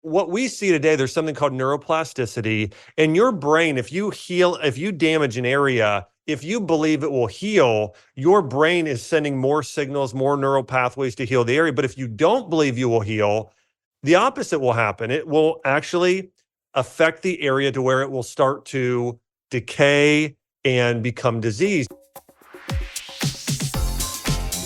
what we see today, there's something called neuroplasticity. In your brain, if you damage an area, if you believe it will heal, your brain is sending more signals, more neural pathways to heal the area. But if you don't believe you will heal, the opposite will happen. It will actually affect the area to where it will start to decay and become diseased.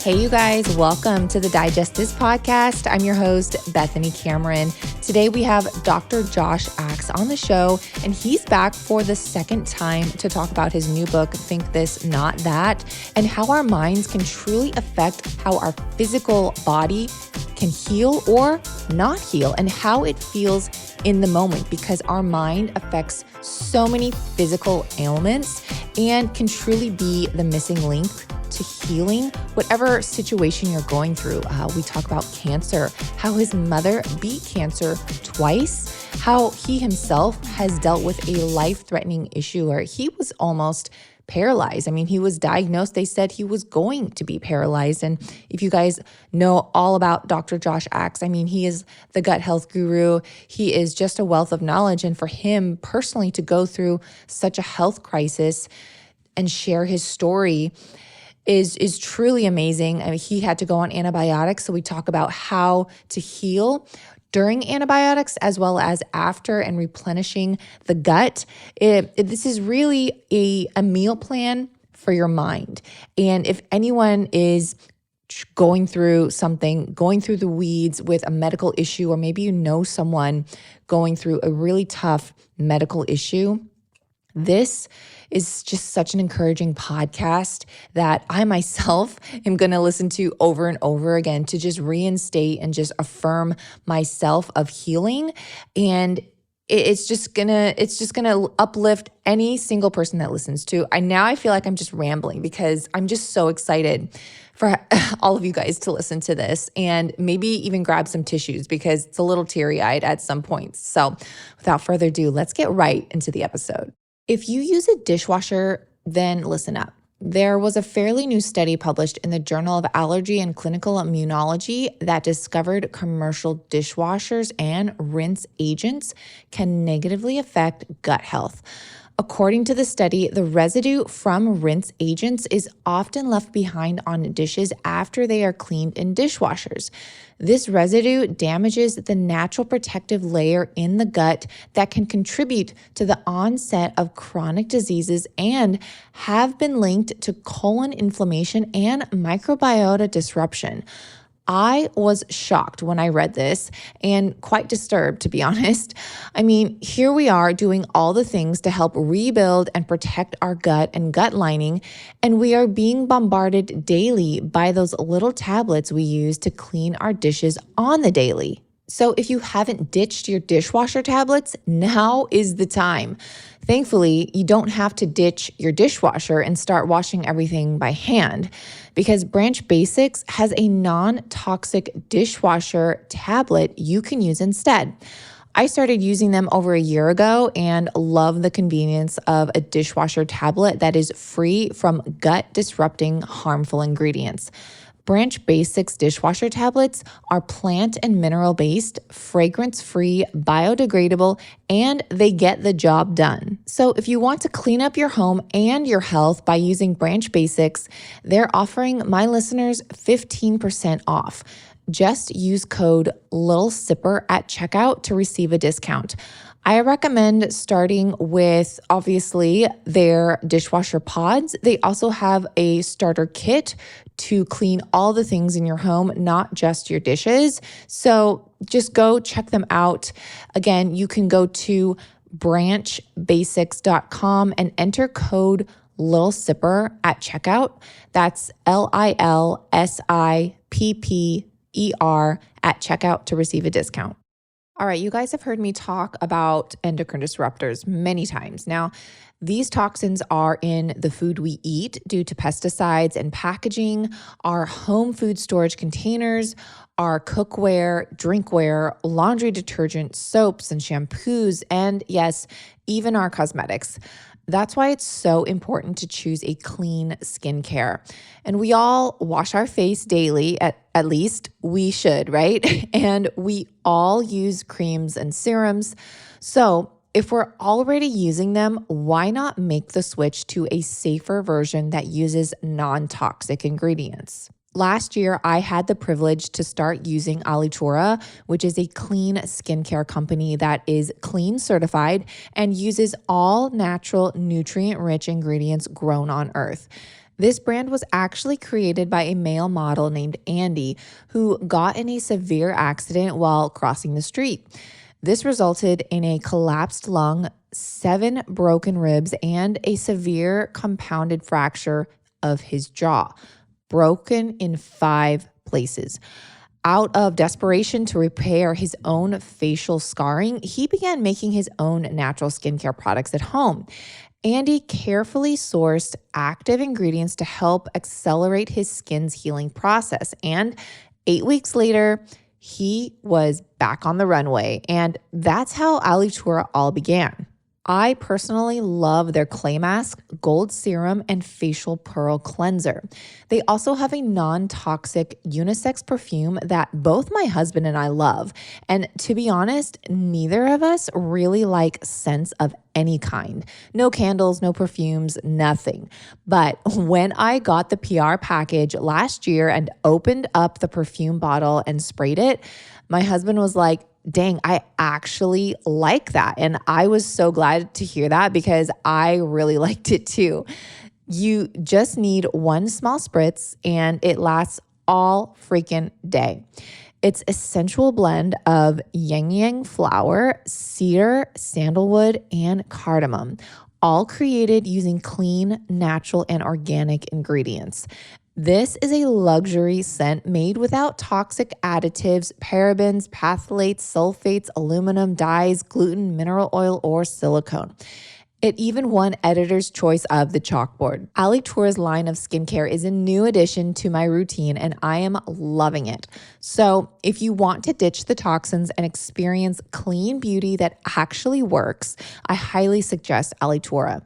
Hey, you guys, welcome to the Digest This podcast. I'm your host, Bethany Cameron. Today we have Dr. Josh Axe on the show, and he's back for the second time to talk about his new book, Think This, Not That, and how our minds can truly affect how our physical body can heal or not heal, and how it feels in the moment, because our mind affects so many physical ailments and can truly be the missing link to healing whatever situation you're going through. We talk about cancer, how his mother beat cancer twice, how he himself has dealt with a life-threatening issue where he was almost paralyzed. I mean, he was diagnosed. They said he was going to be paralyzed. And if you guys know all about Dr. Josh Axe, I mean, he is the gut health guru. He is just a wealth of knowledge. And for him personally to go through such a health crisis and share his story is truly amazing. I mean, he had to go on antibiotics. So we talk about how to heal during antibiotics as well as after, and replenishing the gut. This is really a meal plan for your mind. And if anyone is going through something, going through the weeds with a medical issue, or maybe you know someone going through a really tough medical issue, this is just such an encouraging podcast that I myself am going to listen to over and over again to just reinstate and just affirm myself of healing. And it's just gonna uplift any single person that listens to. I feel like I'm just rambling because I'm just so excited for all of you guys to listen to this, and maybe even grab some tissues because it's a little teary-eyed at some points. So without further ado, let's get right into the episode. If you use a dishwasher, then listen up. There was a fairly new study published in the Journal of Allergy and Clinical Immunology that discovered commercial dishwashers and rinse agents can negatively affect gut health. According to the study, the residue from rinse agents is often left behind on dishes after they are cleaned in dishwashers. This residue damages the natural protective layer in the gut that can contribute to the onset of chronic diseases and have been linked to colon inflammation and microbiota disruption. I was shocked when I read this and quite disturbed, to be honest. I mean, here we are doing all the things to help rebuild and protect our gut and gut lining, and we are being bombarded daily by those little tablets we use to clean our dishes on the daily. So if you haven't ditched your dishwasher tablets, now is the time. Thankfully, you don't have to ditch your dishwasher and start washing everything by hand, because Branch Basics has a non-toxic dishwasher tablet you can use instead. I started using them over a year ago and love the convenience of a dishwasher tablet that is free from gut-disrupting harmful ingredients. Branch Basics dishwasher tablets are plant and mineral-based, fragrance-free, biodegradable, and they get the job done. So if you want to clean up your home and your health by using Branch Basics, they're offering my listeners 15% off. Just use code LITTLESIPPER at checkout to receive a discount. I recommend starting with, obviously, their dishwasher pods. They also have a starter kit to clean all the things in your home, not just your dishes. So just go check them out. Again, you can go to branchbasics.com and enter code LITTLESIPPER at checkout. That's LILSIPPER at checkout to receive a discount. All right, you guys have heard me talk about endocrine disruptors many times. Now, these toxins are in the food we eat due to pesticides and packaging, our home food storage containers, our cookware, drinkware, laundry detergent, soaps and shampoos, and yes, even our cosmetics. That's why it's so important to choose a clean skincare. And we all wash our face daily, at least we should, right? And we all use creams and serums. So if we're already using them, why not make the switch to a safer version that uses non toxic ingredients? Last year, I had the privilege to start using Alitura, which is a clean skincare company that is clean certified and uses all natural, nutrient rich ingredients grown on Earth. This brand was actually created by a male model named Andy, who got in a severe accident while crossing the street. This resulted in a collapsed lung, 7 broken ribs, and a severe compounded fracture of his jaw, broken in 5 places. Out of desperation to repair his own facial scarring, he began making his own natural skincare products at home. Andy carefully sourced active ingredients to help accelerate his skin's healing process. And 8 weeks later, he was back on the runway. And that's how Alitura all began. I personally love their clay mask, gold serum, and facial pearl cleanser. They also have a non-toxic unisex perfume that both my husband and I love. And to be honest, neither of us really like scents of any kind. No candles, no perfumes, nothing. But when I got the PR package last year and opened up the perfume bottle and sprayed it, my husband was like, dang, I actually like that. And I was so glad to hear that because I really liked it too. You just need 1 small spritz and it lasts all freaking day. It's a sensual blend of yang yang flower, cedar, sandalwood, and cardamom, all created using clean, natural, and organic ingredients. This is a luxury scent made without toxic additives, parabens, phthalates, sulfates, aluminum, dyes, gluten, mineral oil, or silicone. It even won Editor's Choice of the Chalkboard. Alitura's line of skincare is a new addition to my routine, and I am loving it. So if you want to ditch the toxins and experience clean beauty that actually works, I highly suggest Alitura.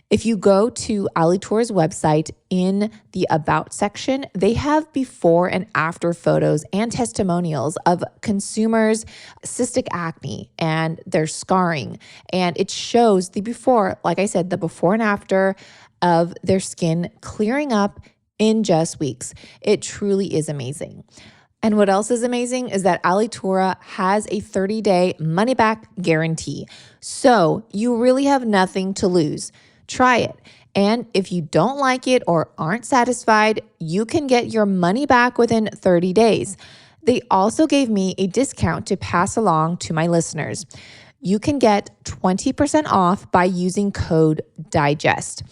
If you go to Alitura's website, in the About section, they have before and after photos and testimonials of consumers' cystic acne and their scarring. And it shows the before, like I said, the before and after of their skin clearing up in just weeks. It truly is amazing. And what else is amazing is that Alitura has a 30-day money-back guarantee. So you really have nothing to lose. Try it. And if you don't like it or aren't satisfied, you can get your money back within 30 days. They also gave me a discount to pass along to my listeners. You can get 20% off by using code DIGEST.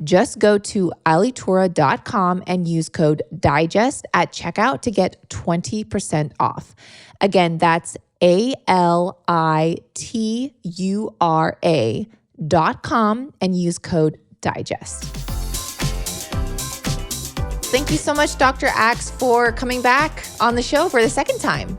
Just go to alitura.com and use code DIGEST at checkout to get 20% off. Again, that's alitura.com and use code DIGEST. Thank you so much, Dr. Axe, for coming back on the show for the second time.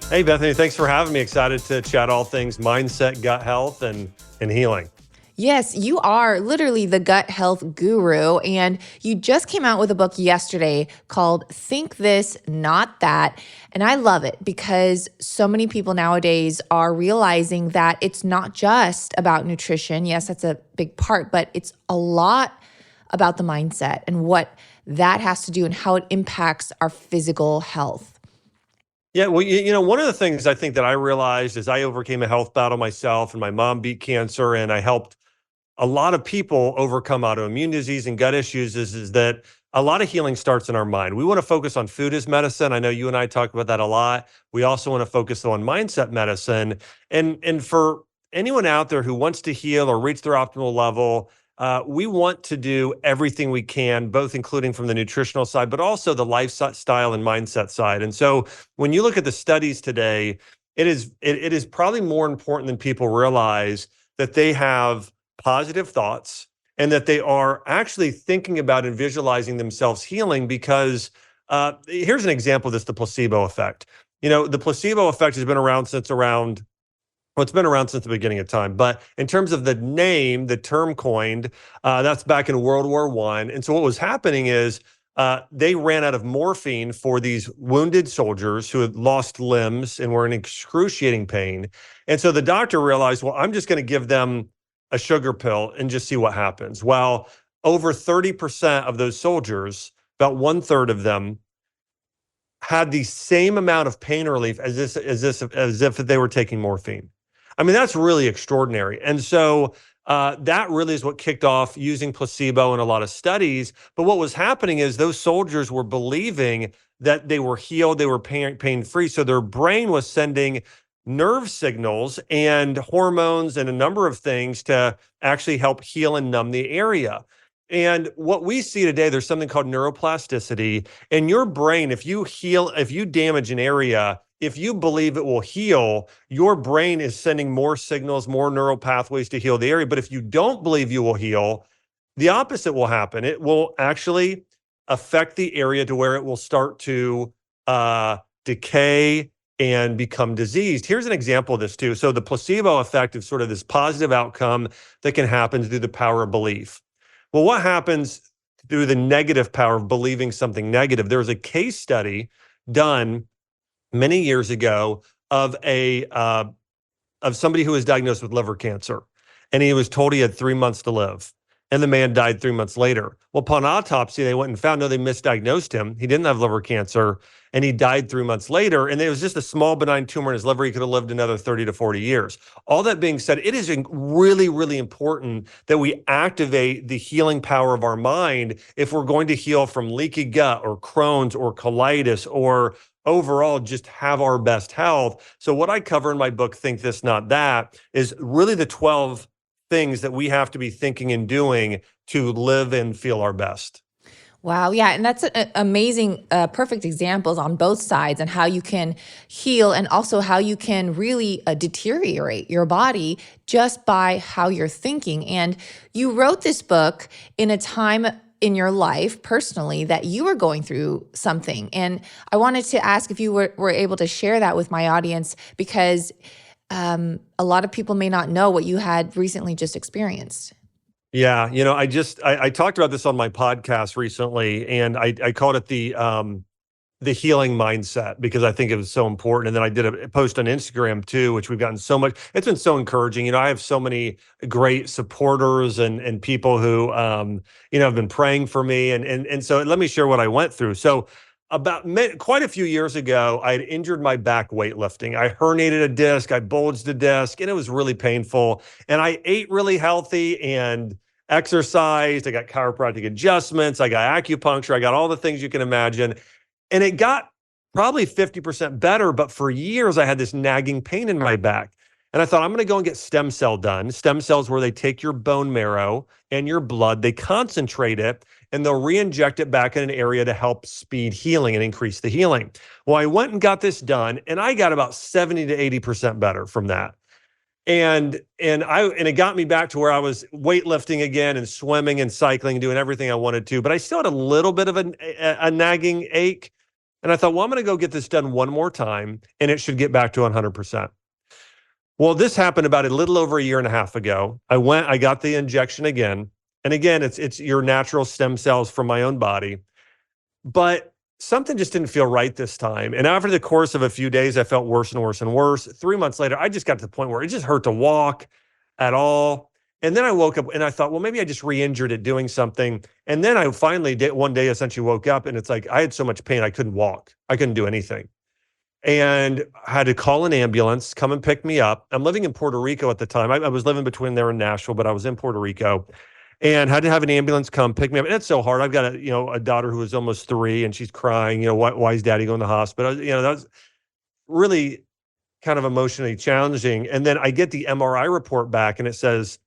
Hey, Bethany, thanks for having me. Excited to chat all things mindset, gut health, and healing. Yes, you are literally the gut health guru, and you just came out with a book yesterday called Think This, Not That. And I love it because so many people nowadays are realizing that it's not just about nutrition. Yes, that's a big part, but it's a lot about the mindset and what that has to do and how it impacts our physical health. Yeah, well, one of the things I think that I realized as I overcame a health battle myself and my mom beat cancer and I helped a lot of people overcome autoimmune disease and gut issues is that a lot of healing starts in our mind. We want to focus on food as medicine. I know you and I talk about that a lot. We also want to focus on mindset medicine. And for anyone out there who wants to heal or reach their optimal level, we want to do everything we can, both including from the nutritional side, but also the lifestyle and mindset side. And so when you look at the studies today, it is probably more important than people realize that they have positive thoughts and that they are actually thinking about and visualizing themselves healing because here's an example of this, the placebo effect. The placebo effect has been around since around Well, it's been around since the beginning of time, but in terms of the name, the term coined, that's back in World War I. And so what was happening is they ran out of morphine for these wounded soldiers who had lost limbs and were in excruciating pain. And so the doctor realized, well, I'm just going to give them a sugar pill and just see what happens. Well, over 30% of those soldiers, about one third of them, had the same amount of pain relief as if they were taking morphine. I mean, that's really extraordinary. And so that really is what kicked off using placebo in a lot of studies. But what was happening is those soldiers were believing that they were healed, they were pain free. So their brain was sending nerve signals and hormones and a number of things to actually help heal and numb the area. And what we see today, there's something called neuroplasticity. In your brain, if you damage an area, if you believe it will heal, your brain is sending more signals, more neural pathways to heal the area. But if you don't believe you will heal, the opposite will happen. It will actually affect the area to where it will start to decay and become diseased. Here's an example of this too. So the placebo effect is sort of this positive outcome that can happen through the power of belief. Well, what happens through the negative power of believing something negative? There was a case study done many years ago of of somebody who was diagnosed with liver cancer, and he was told he had 3 months to live, and the man died 3 months later. Well, upon autopsy, they went and found, no, they misdiagnosed him. He didn't have liver cancer, and he died 3 months later, and it was just a small benign tumor in his liver. He could have lived another 30 to 40 years. All that being said, it is really, really important that we activate the healing power of our mind if we're going to heal from leaky gut or Crohn's or colitis or overall just have our best health. So what I cover in my book, Think This, Not That, is really the 12 things that we have to be thinking and doing to live and feel our best. Wow. Yeah. And that's amazing, perfect examples on both sides and how you can heal and also how you can really deteriorate your body just by how you're thinking. And you wrote this book in a time in your life personally that you were going through something. And I wanted to ask if you were able to share that with my audience, because a lot of people may not know what you had recently just experienced. Yeah, I talked about this on my podcast recently, and I called it the healing mindset because I think it was so important. And then I did a post on Instagram too, which we've gotten so much. It's been so encouraging. I have so many great supporters and people who have been praying for me. And so let me share what I went through. So quite a few years ago, I had injured my back weightlifting. I herniated a disc, I bulged a disc, and it was really painful. And I ate really healthy and exercised. I got chiropractic adjustments. I got acupuncture. I got all the things you can imagine. And it got probably 50% better. But for years, I had this nagging pain in my back. And I thought, I'm going to go and get stem cell done. Stem cells where they take your bone marrow and your blood, they concentrate it, and they'll re-inject it back in an area to help speed healing and increase the healing. Well, I went and got this done, and I got about 70 to 80% better from that. And it got me back to where I was weightlifting again and swimming and cycling and doing everything I wanted to, but I still had a little bit of a nagging ache. And I thought, well, I'm going to go get this done one more time, and it should get back to 100%. Well, this happened about a little over a year and a half ago. I got the injection again. And again, it's your natural stem cells from my own body. But something just didn't feel right this time. And after the course of a few days, I felt worse and worse and worse. 3 months later, I just got to the point where it just hurt to walk at all. And then I woke up and I thought, well, maybe I just re-injured it doing something. And then I finally did one day, essentially woke up, and it's like I had so much pain, I couldn't walk. I couldn't do anything. And I had to call an ambulance, come and pick me up. I'm living in Puerto Rico at the time. I was living between there and Nashville, but I was in Puerto Rico, and had to have an ambulance come pick me up. And it's so hard. I've got a daughter who is almost 3, and she's crying. Why is daddy going to the hospital? That was really kind of emotionally challenging. And then I get the MRI report back, and it says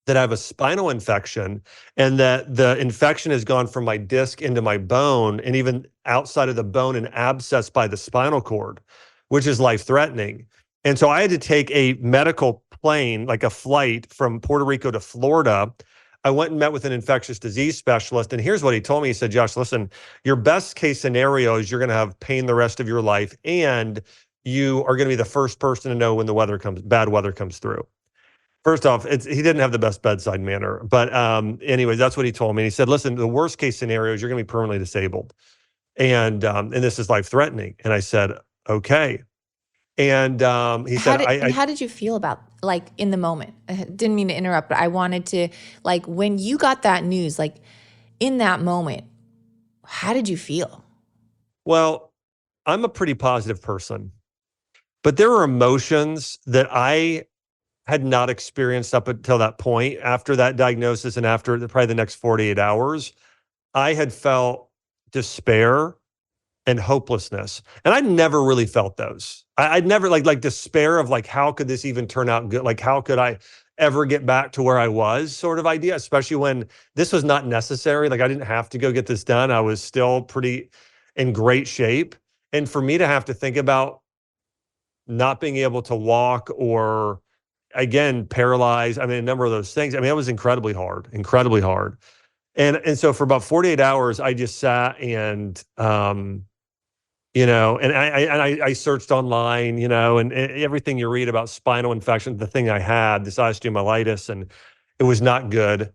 that I have a spinal infection, and that the infection has gone from my disc into my bone, and even outside of the bone, an abscess by the spinal cord, which is life-threatening. And so I had to take a medical plane, like a flight from Puerto Rico to Florida. I went and met with an infectious disease specialist, and here's what he told me. He said, Josh, listen, your best case scenario is you're going to have pain the rest of your life, and you are going to be the first person to know when bad weather comes through. First off, he didn't have the best bedside manner, but anyways, that's what he told me. And he said, listen, the worst case scenario is you're going to be permanently disabled. And this is life threatening. And I said, okay. And he said, how did you feel about, like, in the moment? I didn't mean to interrupt, but I wanted to, like, when you got that news, like, in that moment, how did you feel? well, I'm a pretty positive person, but there were emotions that I had not experienced up until that point. After that diagnosis and after probably the next 48 hours, I had felt despair and hopelessness. And I'd never really felt those. I'd never like despair of like, how could this even turn out good? Like, how could I ever get back to where I was, sort of idea, especially when this was not necessary. Like, I didn't have to go get this done. I was still pretty in great shape. And for me to have to think about not being able to walk or again, paralyzed, I mean, a number of those things. I mean, it was incredibly hard, incredibly hard. And so for about 48 hours, I just sat and and I searched online, and everything you read about spinal infection, the thing I had, this osteomyelitis, and it was not good.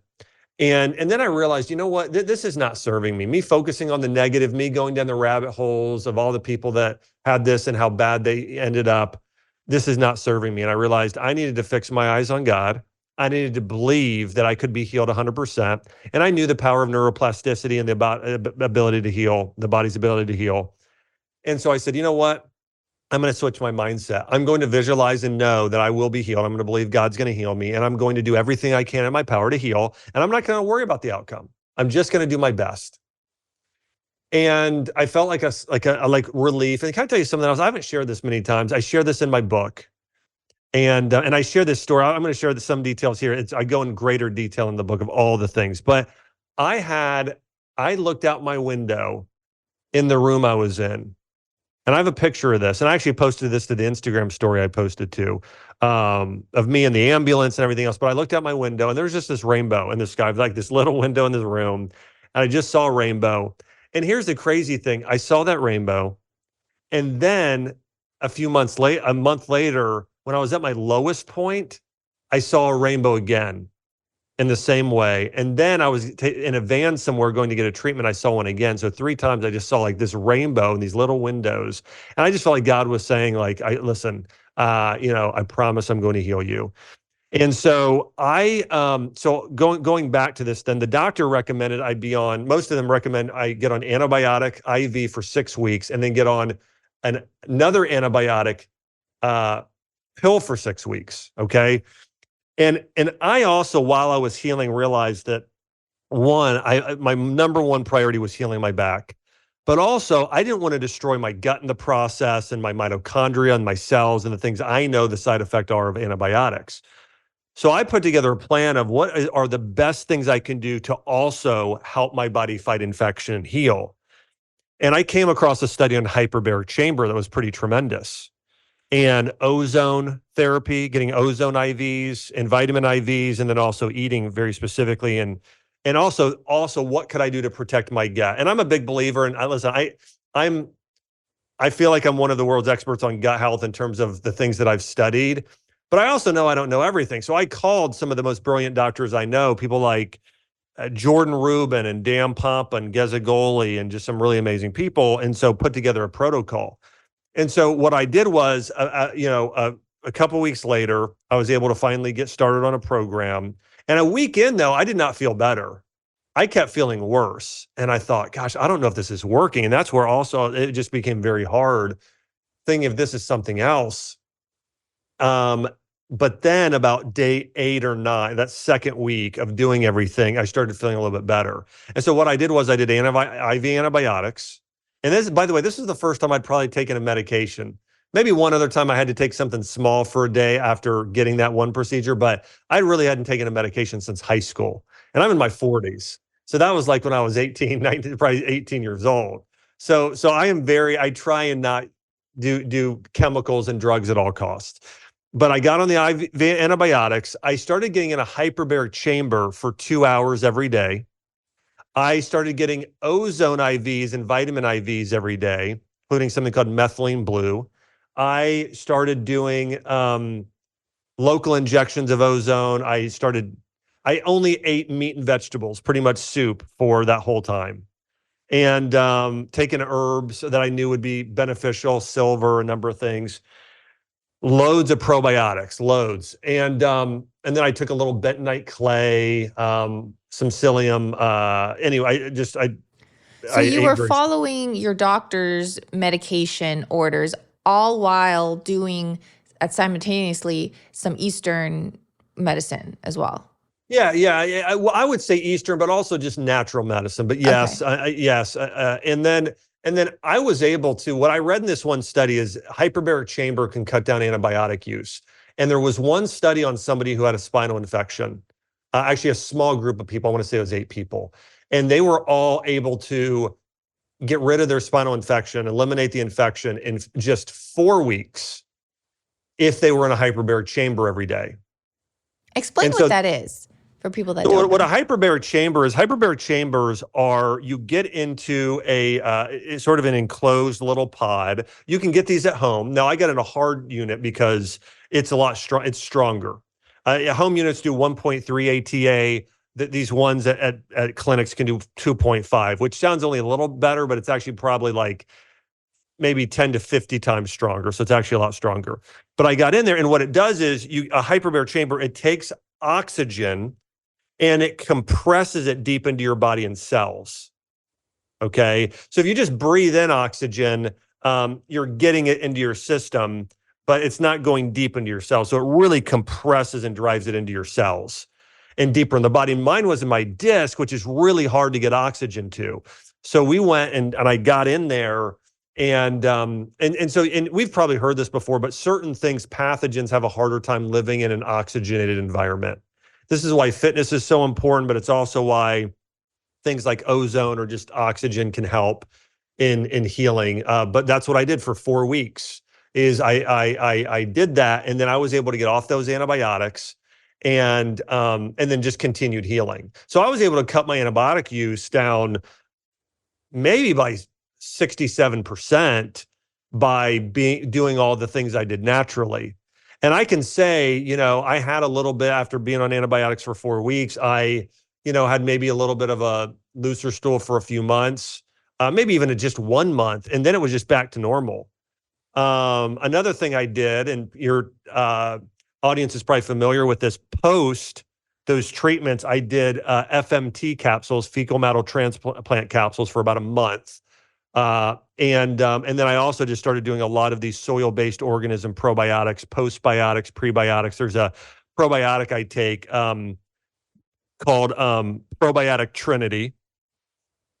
And then I realized, you know what, this is not serving me. Me focusing on the negative, me going down the rabbit holes of all the people that had this and how bad they ended up. This is not serving me. And I realized I needed to fix my eyes on God. I needed to believe that I could be healed 100%. And I knew the power of neuroplasticity and the ability to heal, the body's ability to heal. And so I said, you know what? I'm going to switch my mindset. I'm going to visualize and know that I will be healed. I'm going to believe God's going to heal me, and I'm going to do everything I can in my power to heal. And I'm not going to worry about the outcome. I'm just going to do my best. And I felt like a relief. And can I tell you something else? I haven't shared this many times. I share this in my book, and I share this story. I'm going to share some details here. I go in greater detail in the book of all the things. But I looked out my window in the room I was in. And I have a picture of this, and I actually posted this to the Instagram story I posted too, of me in the ambulance and everything else. But I looked out my window, and there was just this rainbow in the sky, like this little window in this room, and I just saw a rainbow. And here's the crazy thing: I saw that rainbow, and then a month later, when I was at my lowest point, I saw a rainbow again in the same way. And then I was in a van somewhere going to get a treatment. I saw one again. So 3 times I just saw like this rainbow in these little windows. And I just felt like God was saying, like, listen, I promise I'm going to heal you. And so going back to this, then the doctor recommended most of them recommend I get on antibiotic IV for 6 weeks and then get on another antibiotic pill for 6 weeks. Okay. And I also, while I was healing, realized that my number one priority was healing my back, but also I didn't want to destroy my gut in the process and my mitochondria and my cells and the things I know the side effect are of antibiotics. So I put together a plan of what are the best things I can do to also help my body fight infection and heal. And I came across a study on hyperbaric chamber that was pretty tremendous. And ozone therapy, getting ozone IVs and vitamin IVs, and then also eating very specifically, and also what could I do to protect my gut? And I'm a big believer. And I feel like I'm one of the world's experts on gut health in terms of the things that I've studied, but I also know I don't know everything. So I called some of the most brilliant doctors I know, people like Jordan Rubin and Dan Pompa and Gezagoli, and just some really amazing people. And so put together a protocol. And so what I did was, a couple of weeks later, I was able to finally get started on a program. And a week in, though, I did not feel better. I kept feeling worse. And I thought, gosh, I don't know if this is working. And that's where also it just became very hard thinking if this is something else. But then about day 8 or 9, that second week of doing everything, I started feeling a little bit better. And so what I did was I did IV antibiotics. And this, by the way, this is the first time I'd probably taken a medication. Maybe one other time I had to take something small for a day after getting that one procedure, but I really hadn't taken a medication since high school. And I'm in my 40s. So that was like when I was 18, 19, probably 18 years old. So I try and not do chemicals and drugs at all costs. But I got on the IV antibiotics. I started getting in a hyperbaric chamber for 2 hours every day. I started getting ozone IVs and vitamin IVs every day, including something called methylene blue. I started doing local injections of ozone. I only ate meat and vegetables, pretty much soup for that whole time. And taking herbs that I knew would be beneficial, silver, a number of things, loads of probiotics, loads. And then I took a little bentonite clay, some psyllium. Anyway, So I you ate were very. following your doctor's medication orders all while doing simultaneously some Eastern medicine as well. Yeah. Well, I would say Eastern, but also just natural medicine. But Okay. yes, yes. And then I was able to. What I read in this one study is hyperbaric chamber can cut down antibiotic use. And there was one study on somebody who had a spinal infection. Actually, a small group of people. I want to say it was 8 people, and they were all able to get rid of their spinal infection, eliminate the infection in just 4 weeks if they were in a hyperbaric chamber every day. Explain And what so that is for people that So don't what a know. hyperbaric chamber is, hyperbaric chambers are, you get into a sort of an enclosed little pod. You can get these at home. Now I got in a hard unit because it's a lot strong. It's stronger. Home units do 1.3 ATA. These ones at clinics can do 2.5, which sounds only a little better, but it's actually probably like maybe 10 to 50 times stronger. So it's actually a lot stronger. But I got in there, and what it does is a hyperbaric chamber, it takes oxygen and it compresses it deep into your body and cells. Okay. So if you just breathe in oxygen, you're getting it into your system, but it's not going deep into your cells. So it really compresses and drives it into your cells and deeper in the body. Mine was in my disc, which is really hard to get oxygen to. So we went and I got in there. And we've probably heard this before, but certain things, pathogens have a harder time living in an oxygenated environment. This is why fitness is so important, but it's also why things like ozone or just oxygen can help in healing. But that's what I did for 4 weeks. Is I did that, and then I was able to get off those antibiotics, and then just continued healing. So I was able to cut my antibiotic use down maybe by 67% by doing all the things I did naturally. And I can say, I had a little bit after being on antibiotics for 4 weeks. I, had maybe a little bit of a looser stool for a few months, maybe even just 1 month. And then it was just back to normal. Another thing I did, and your audience is probably familiar with this, post those treatments, I did FMT capsules, fecal matter transplant capsules, for about a month. And then I also just started doing a lot of these soil-based organism probiotics, postbiotics, prebiotics. There's a probiotic I take called Probiotic Trinity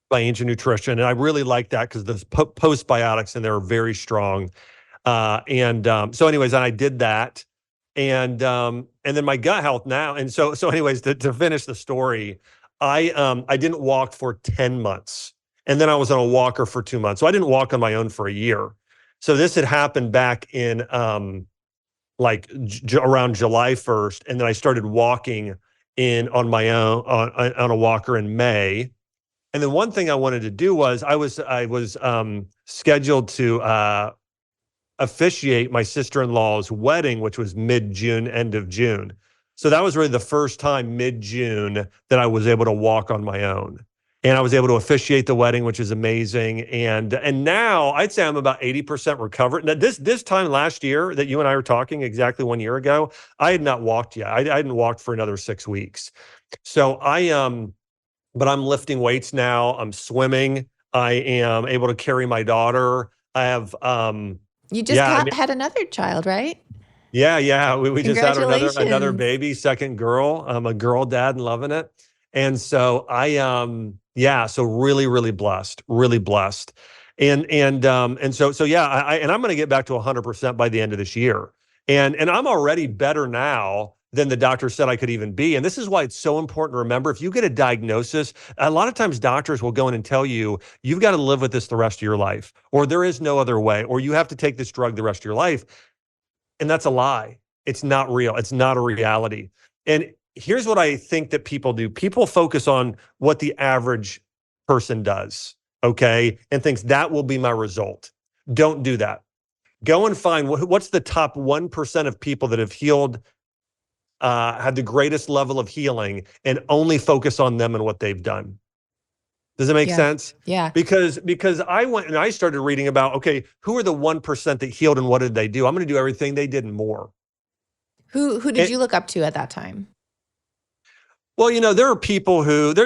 by Ancient Nutrition, and I really like that because the postbiotics in there are very strong. So anyways, and I did that, and then my gut health now. And so anyways, to finish the story, I didn't walk for 10 months. And then I was on a walker for 2 months. So I didn't walk on my own for a year. So this had happened back in around July 1st. And then I started walking on my own on a walker in May. And then one thing I wanted to do was I was scheduled to officiate my sister-in-law's wedding, which was mid-June, end of June. So that was really the first time mid-June that I was able to walk on my own. And I was able to officiate the wedding, which is amazing. And now I'd say I'm about 80% recovered. Now, this time last year that you and I were talking, exactly 1 year ago, I had not walked yet. I hadn't walked for another 6 weeks. So but I'm lifting weights now. I'm swimming. I am able to carry my daughter. I have You just yeah, I mean, had another child, right? yeah. We just had another Congratulations. baby, second girl. I'm a girl dad and loving it. And so so really blessed, really blessed. And so yeah, I'm going to get back to 100% by the end of this year. And I'm already better now than the doctor said I could even be. And this is why it's so important to remember, if you get a diagnosis, a lot of times doctors will go in and tell you, you've got to live with this the rest of your life, or there is no other way, or you have to take this drug the rest of your life. And that's a lie. It's not real. It's not a reality. And here's what I think that people do. People focus on what the average person does, okay, and thinks that will be my result. Don't do that. Go and find what's the top 1% of people that have healed, had the greatest level of healing, and only focus on them and what they've done. Does it make Yeah. sense? Yeah. Because I went and I started reading about, okay, who are the 1% that healed and what did they do? I'm going to do everything they did and more. Who did And, you look up to at that time? well, there are people who grew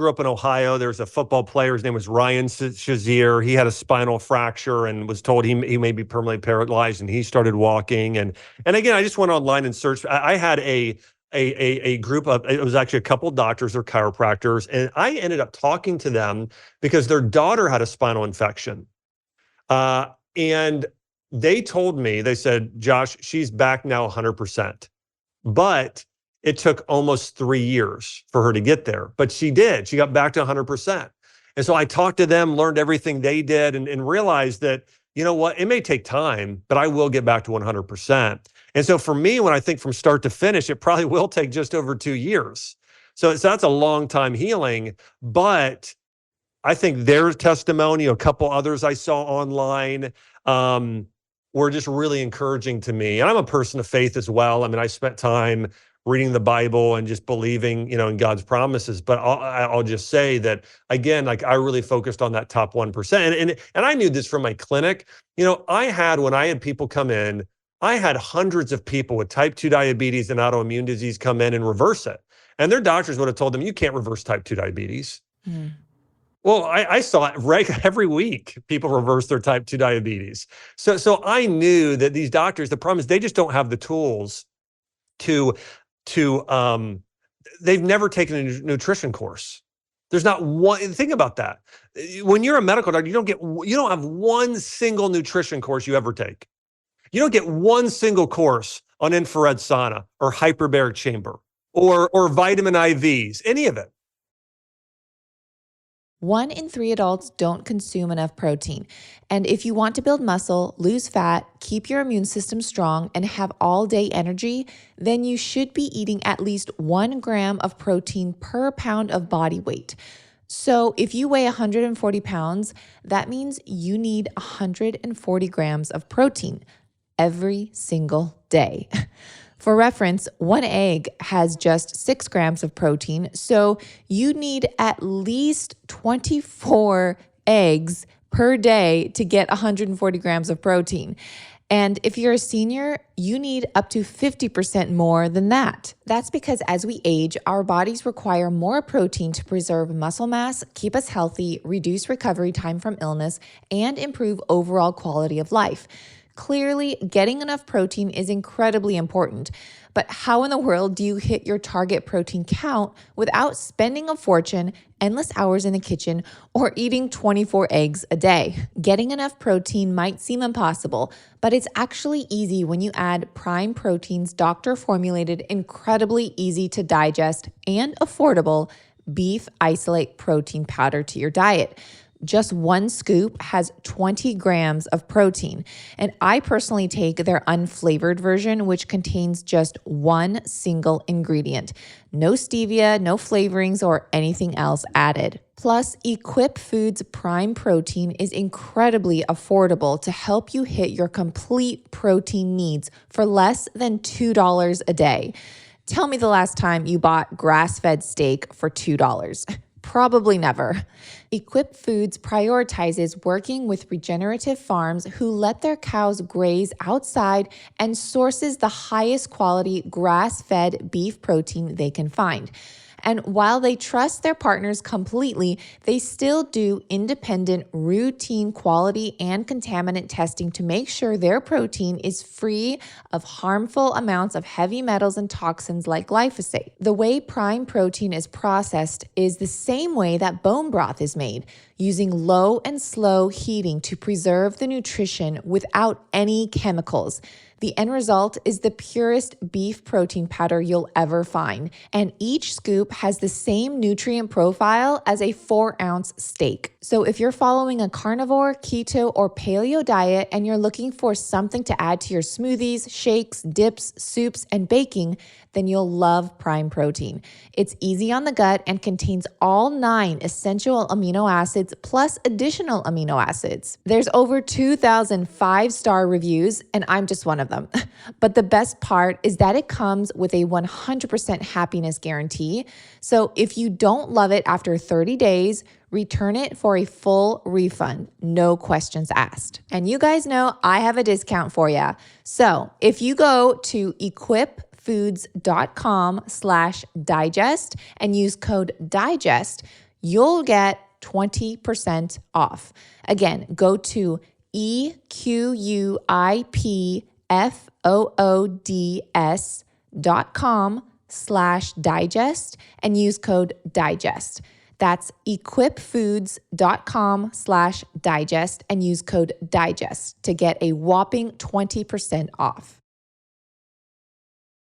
up in Ohio. There's a football player. His name was Ryan Shazier. He had a spinal fracture and was told he may be permanently paralyzed, and he started walking. And again, I just went online and searched. I had a group of, it was actually a couple of doctors or chiropractors, and I ended up talking to them because their daughter had a spinal infection. And they told me, they said, Josh, she's back now 100%. But it took almost 3 years for her to get there. But she did. She got back to 100%. And so I talked to them, learned everything they did, and realized that, you know what, it may take time, but I will get back to 100%. And so for me, when I think from start to finish, it probably will take just over 2 years. So that's a long time healing. But I think their testimony, a couple others I saw online, were just really encouraging to me. And I'm a person of faith as well. I mean, I spent time reading the Bible and just believing, in God's promises. But I'll just say that, again, like, I really focused on that top 1%. And I knew this from my clinic. When I had people come in, I had hundreds of people with type 2 diabetes and autoimmune disease come in and reverse it. And their doctors would have told them, you can't reverse type 2 diabetes. Mm. Well, I saw it every week. People reverse their type 2 diabetes. So I knew that these doctors, the problem is they just don't have the tools to they've never taken a nutrition course. There's not one. Think about that. When you're a medical doctor, you don't have one single nutrition course you ever take. You don't get one single course on infrared sauna or hyperbaric chamber or vitamin IVs, any of it. 1 in 3 adults don't consume enough protein. And if you want to build muscle, lose fat, keep your immune system strong, and have all-day energy, then you should be eating at least 1 gram of protein per pound of body weight. So if you weigh 140 pounds, that means you need 140 grams of protein every single day. For reference, 1 egg has just 6 grams of protein, so you need at least 24 eggs per day to get 140 grams of protein. And if you're a senior, you need up to 50% more than that. That's because as we age, our bodies require more protein to preserve muscle mass, keep us healthy, reduce recovery time from illness, and improve overall quality of life. Clearly, getting enough protein is incredibly important, but how in the world do you hit your target protein count without spending a fortune, endless hours in the kitchen, or eating 24 eggs a day? Getting enough protein might seem impossible, but it's actually easy when you add Prime Protein's doctor-formulated, incredibly easy to digest and affordable beef isolate protein powder to your diet. Just 1 scoop has 20 grams of protein. And I personally take their unflavored version, which contains just 1 single ingredient. No stevia, no flavorings, or anything else added. Plus, Equip Foods Prime Protein is incredibly affordable to help you hit your complete protein needs for less than $2 a day. Tell me the last time you bought grass-fed steak for $2. Probably never. Equip Foods prioritizes working with regenerative farms who let their cows graze outside and sources the highest quality grass-fed beef protein they can find. And while they trust their partners completely, they still do independent, routine quality and contaminant testing to make sure their protein is free of harmful amounts of heavy metals and toxins like glyphosate. The way Prime Protein is processed is the same way that bone broth is made, using low and slow heating to preserve the nutrition without any chemicals. The end result is the purest beef protein powder you'll ever find, and each scoop has the same nutrient profile as a 4-ounce steak. So if you're following a carnivore, keto, or paleo diet and you're looking for something to add to your smoothies, shakes, dips, soups, and baking, then you'll love Prime Protein. It's easy on the gut and contains all 9 essential amino acids plus additional amino acids. There's over 2,000 5-star reviews, and I'm just one of them. But the best part is that it comes with a 100% happiness guarantee. So if you don't love it after 30 days, return it for a full refund, no questions asked. And you guys know I have a discount for you. So if you go to equipfoods.com/digest and use code DIGEST, you'll get 20% off. Again, go to equipfoods.com/digest and use code DIGEST. That's equipfoods.com/digest and use code DIGEST to get a whopping 20% off.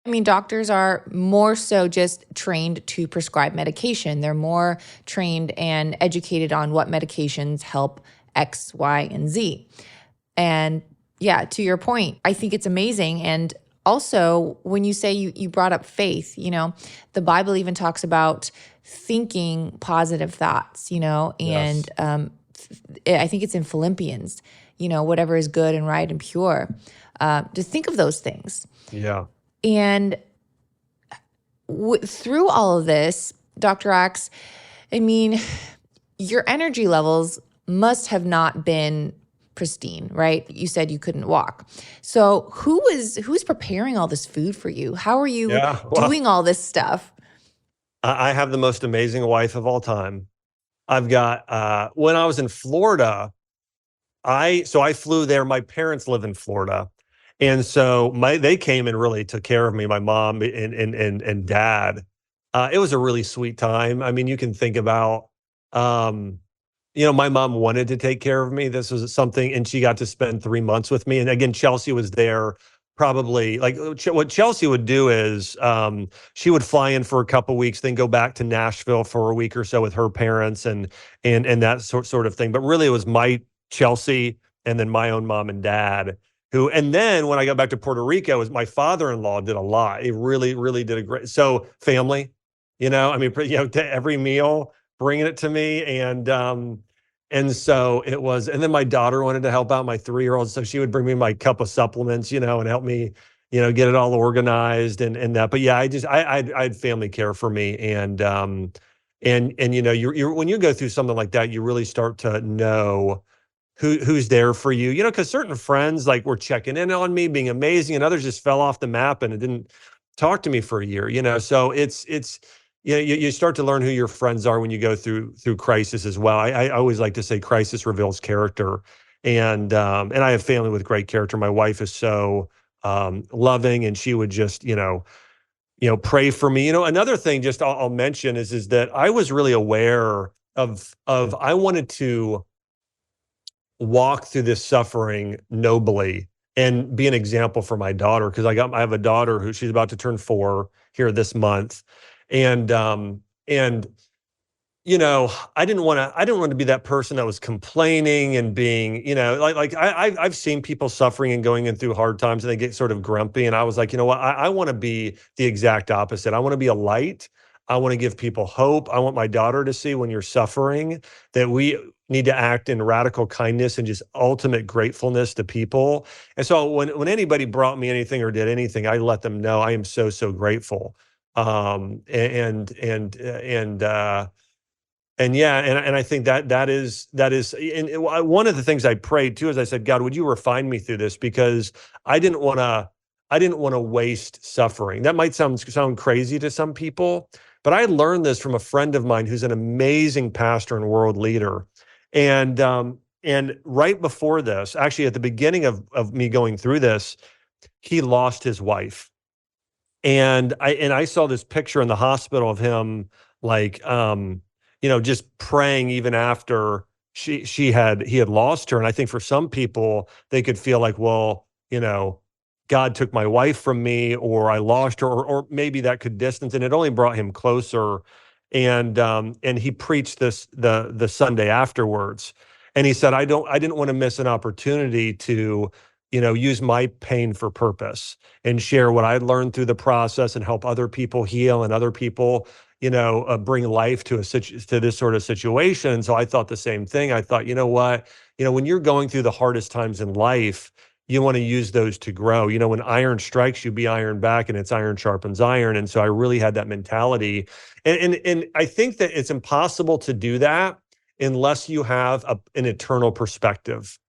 I mean, doctors are more so just trained to prescribe medication. They're more trained and educated on what medications help X, Y, and Z. And yeah, to your point, I think it's amazing. And also, when you say you brought up faith, the Bible even talks about thinking positive thoughts, and I think it's in Philippians, whatever is good and right and pure, to think of those things. Yeah. And through all of this, Dr. Axe, I mean, your energy levels must have not been pristine, right? You said you couldn't walk. So who's preparing all this food for you? How are you doing all this stuff? I have the most amazing wife of all time. I've got, when I was in Florida, I flew there. My parents live in Florida. And so they came and really took care of me, my mom and dad. It was a really sweet time. I mean, you can think about, my mom wanted to take care of me. This was something, and she got to spend 3 months with me. And again, Chelsea was there probably, like what Chelsea would do is she would fly in for a couple weeks, then go back to Nashville for a week or so with her parents and that sort of thing. But really it was my Chelsea and then my own mom and dad. And then when I got back to Puerto Rico, it was my father-in-law did a lot. He really, really did a great, so family, I mean, to every meal, bringing it to me. And so it was, and then my daughter wanted to help out, my 3-year-old. So she would bring me my cup of supplements, and help me, get it all organized and that. But yeah, I had family care for me. And you're when you go through something like that, you really start to know who's there for you, because certain friends like were checking in on me, being amazing, and others just fell off the map and it didn't talk to me for a year, So it's you start to learn who your friends are when you go through crisis as well. I always like to say crisis reveals character, and I have family with great character. My wife is so loving, and she would just pray for me. Another thing just I'll mention is that I was really aware of I wanted to walk through this suffering nobly and be an example for my daughter, because I have a daughter who she's about to turn 4 here this month. And I didn't want to be that person that was complaining and being, I've seen people suffering and going in through hard times and they get sort of grumpy. And I was like, I want to be the exact opposite. I want to be a light. I want to give people hope. I want my daughter to see when you're suffering that we need to act in radical kindness and just ultimate gratefulness to people. And so when anybody brought me anything or did anything, I let them know I am so, so grateful. And I think that is, and one of the things I prayed too, is I said, God, would you refine me through this? Because I didn't want to waste suffering. That might sound crazy to some people, but I learned this from a friend of mine who's an amazing pastor and world leader. And right before this, actually at the beginning of me going through this, he lost his wife. And I saw this picture in the hospital of him, like, just praying even after he had lost her. And I think for some people, they could feel like, well, God took my wife from me, or I lost her, or maybe that could distance, and it only brought him closer. And he preached this the Sunday afterwards, and he said, I didn't want to miss an opportunity to, use my pain for purpose and share what I learned through the process and help other people heal and other people, bring life to to this sort of situation. So I thought the same thing. I thought, you know what, when you're going through the hardest times in life, you want to use those to grow. When iron strikes you, be iron back, and it's iron sharpens iron. And so I really had that mentality. And I think that it's impossible to do that unless you have an eternal perspective.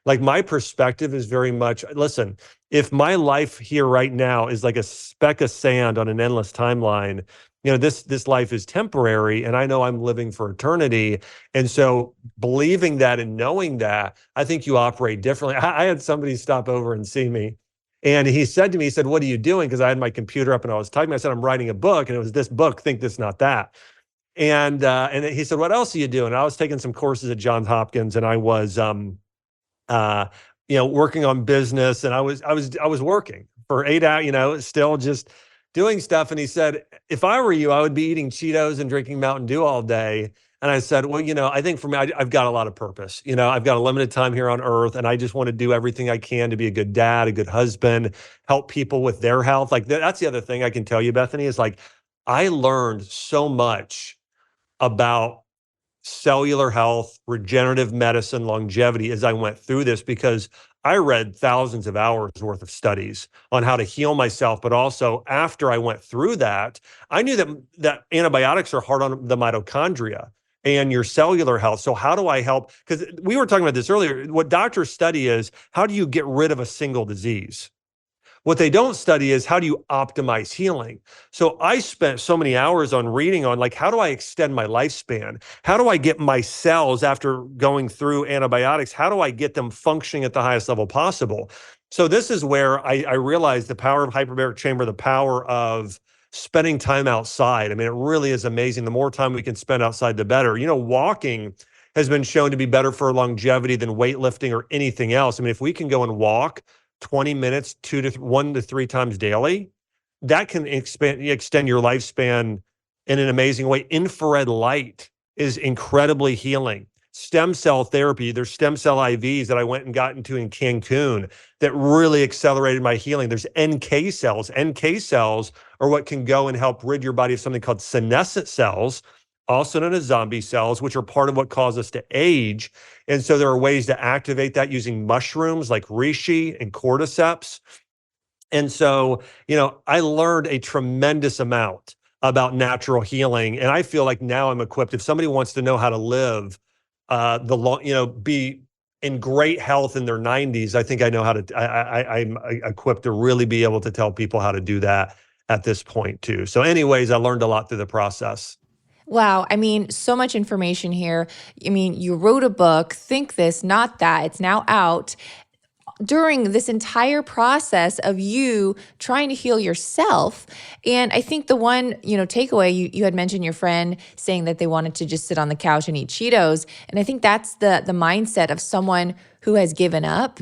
Like, my perspective is very much, listen, if my life here right now is like a speck of sand on an endless timeline, this life is temporary, and I know I'm living for eternity. And so believing that and knowing that, I think you operate differently. I had somebody stop over and see me, and he said to me, he said, "What are you doing?" Because I had my computer up and I was typing. I said, "I'm writing a book," and it was this book, Think This, Not That. And he said, "What else are you doing?" I was taking some courses at Johns Hopkins, and I was uh, working on business, and I was working for 8 hours, still just doing stuff. And he said, "If I were you, I would be eating Cheetos and drinking Mountain Dew all day." And I said, "Well, I think for me, I've got a lot of purpose. I've got a limited time here on earth, and I just want to do everything I can to be a good dad, a good husband, help people with their health." Like, that's the other thing I can tell you, Bethany, is like, I learned so much about cellular health, regenerative medicine, longevity as I went through this, because I read thousands of hours worth of studies on how to heal myself. But also, after I went through that, I knew that antibiotics are hard on the mitochondria and your cellular health. So how do I help? Because we were talking about this earlier. What doctors study is, how do you get rid of a single disease? What they don't study is, how do you optimize healing? So I spent so many hours on reading on, like, how do I extend my lifespan? How do I get my cells, after going through antibiotics, how do I get them functioning at the highest level possible? So this is where I realized the power of hyperbaric chamber, the power of spending time outside. I mean, it really is amazing. The more time we can spend outside, the better. Walking has been shown to be better for longevity than weightlifting or anything else. I mean, if we can go and walk 20 minutes, 1 to 3 times daily, that can extend your lifespan in an amazing way. Infrared light is incredibly healing. Stem cell therapy, there's stem cell IVs that I went and got into in Cancun that really accelerated my healing. There's NK cells. NK cells are what can go and help rid your body of something called senescent cells, also known as zombie cells, which are part of what causes us to age. And so there are ways to activate that using mushrooms like reishi and cordyceps. And so, I learned a tremendous amount about natural healing. And I feel like now I'm equipped. If somebody wants to know how to live be in great health in their 90s, I think I know how to, I'm equipped to really be able to tell people how to do that at this point too. So anyways, I learned a lot through the process. Wow. I mean, so much information here. I mean, you wrote a book, Think This, Not That. It's now out. During this entire process of you trying to heal yourself. And I think the one, takeaway, you had mentioned your friend saying that they wanted to just sit on the couch and eat Cheetos. And I think that's the mindset of someone who has given up,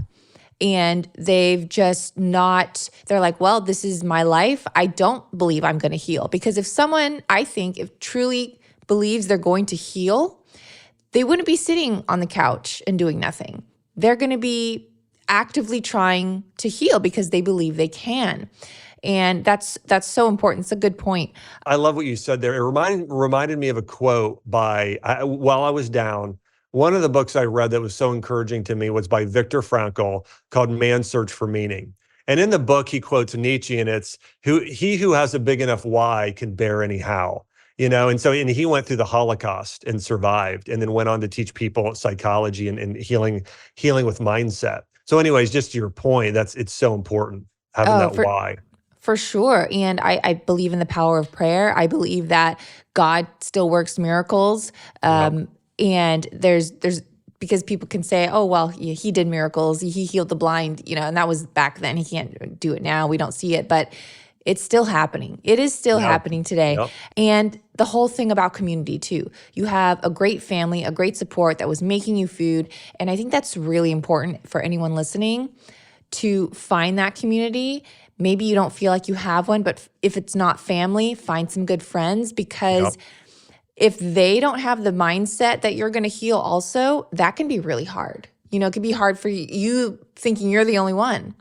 and they've just not, they're like, well, this is my life. I don't believe I'm going to heal. Because if someone, I think, if truly believes they're going to heal, they wouldn't be sitting on the couch and doing nothing. They're going to be actively trying to heal because they believe they can. And that's so important. It's a good point. I love what you said there. It reminded me of a quote while I was down. One of the books I read that was so encouraging to me was by Viktor Frankl, called Man's Search for Meaning. And in the book, he quotes Nietzsche, and it's, he who has a big enough why can bear any how. And he went through the Holocaust and survived, and then went on to teach people psychology and healing with mindset. So anyways, just to your point, it's so important having that why. For sure. And I believe in the power of prayer. I believe that God still works miracles. Yep. And there's because people can say, oh, well, he did miracles. He healed the blind, and that was back then. He can't do it now. We don't see it, but it's still happening. It is still happening today. Yep. And the whole thing about community too. You have a great family, a great support that was making you food. And I think that's really important for anyone listening. to find that community. Maybe you don't feel like you have one, but if it's not family, find some good friends, because Yep. if they don't have the mindset that you're going to heal also, that can be really hard. It can be hard for you thinking you're the only one.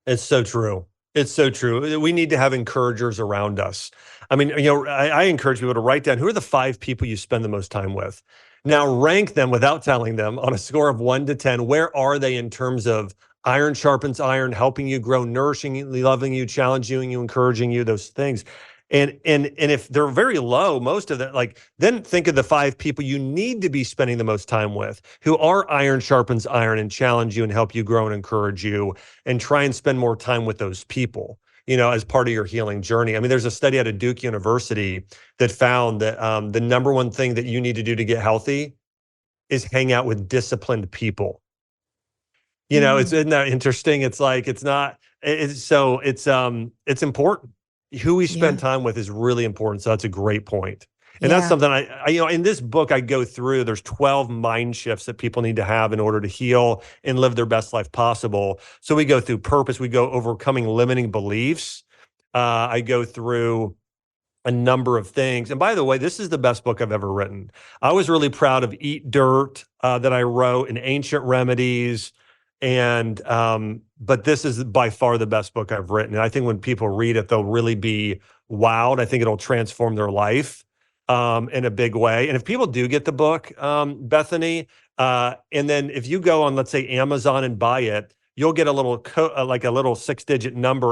It's so true. It's so true. We need to have encouragers around us. I mean, I encourage people to write down who are the 5 people you spend the most time with. Now, rank them without telling them on a score of 1 to 10. Where are they in terms of iron sharpens iron, helping you grow, nourishing you, loving you, challenging you, encouraging you, those things. And if they're very low, most of that, like, then think of the 5 people you need to be spending the most time with, who are iron sharpens iron and challenge you and help you grow and encourage you, and try and spend more time with those people, as part of your healing journey. I mean, there's a study out of Duke University that found that the number one thing that you need to do to get healthy is hang out with disciplined people. Isn't that interesting? It's like, it's not, it's important. Who we Yeah. spend time with is really important. So that's a great point. And that's Yeah. something in this book I go through, there's 12 mind shifts that people need to have in order to heal and live their best life possible. So we go through purpose, we go overcoming limiting beliefs. I go through a number of things. And by the way, this is the best book I've ever written. I was really proud of Eat Dirt that I wrote, and Ancient Remedies. And but this is by far the best book I've written. And I think when people read it, they'll really be wowed. I think it'll transform their life in a big way. And if people do get the book, Bethany, and then if you go on, let's say, Amazon and buy it, you'll get a little like a little 6-digit number